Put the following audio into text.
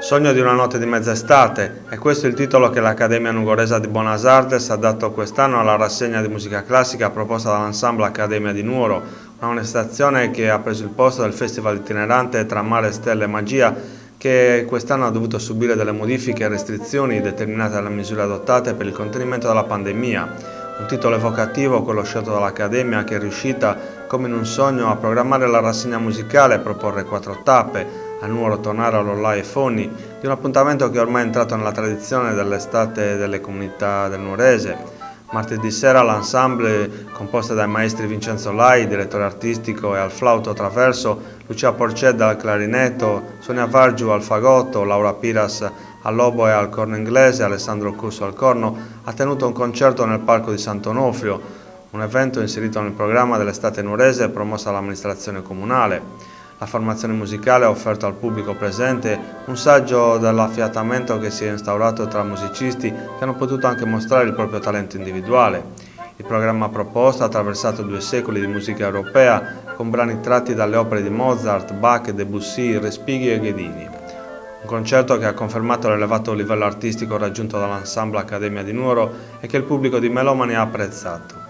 Sogno di una notte di mezz'estate, è questo il titolo che l'Accademia Nugoresa di Buenas Artes ha dato quest'anno alla rassegna di musica classica proposta dall'Ensemble Accademia di Nuoro, una manifestazione che ha preso il posto del festival itinerante Tra Mare, Stelle e Magia, che quest'anno ha dovuto subire delle modifiche e restrizioni determinate dalle misure adottate per il contenimento della pandemia. Un titolo evocativo, quello scelto dall'Accademia, che è riuscita, come in un sogno, a programmare la rassegna musicale e proporre 4 tappe, a Nuoro tornare all'Ollai e Fonni, di un appuntamento che ormai è entrato nella tradizione dell'estate delle comunità del Nuorese. Martedì sera l'ensemble, composta dai maestri Vincenzo Lai, direttore artistico, e al flauto traverso, Lucia Porcedda al clarinetto, Sonia Vargiu al fagotto, Laura Piras all'oboe e al corno inglese, Alessandro Curso al corno, ha tenuto un concerto nel Parco di Sant'Onofrio, un evento inserito nel programma dell'estate nuorese promossa dall'amministrazione comunale. La formazione musicale ha offerto al pubblico presente un saggio dell'affiatamento che si è instaurato tra musicisti che hanno potuto anche mostrare il proprio talento individuale. Il programma proposto ha attraversato 2 secoli di musica europea con brani tratti dalle opere di Mozart, Bach, Debussy, Respighi e Ghedini. Un concerto che ha confermato l'elevato livello artistico raggiunto dall'Ensemble Accademia di Nuoro e che il pubblico di Melomani ha apprezzato.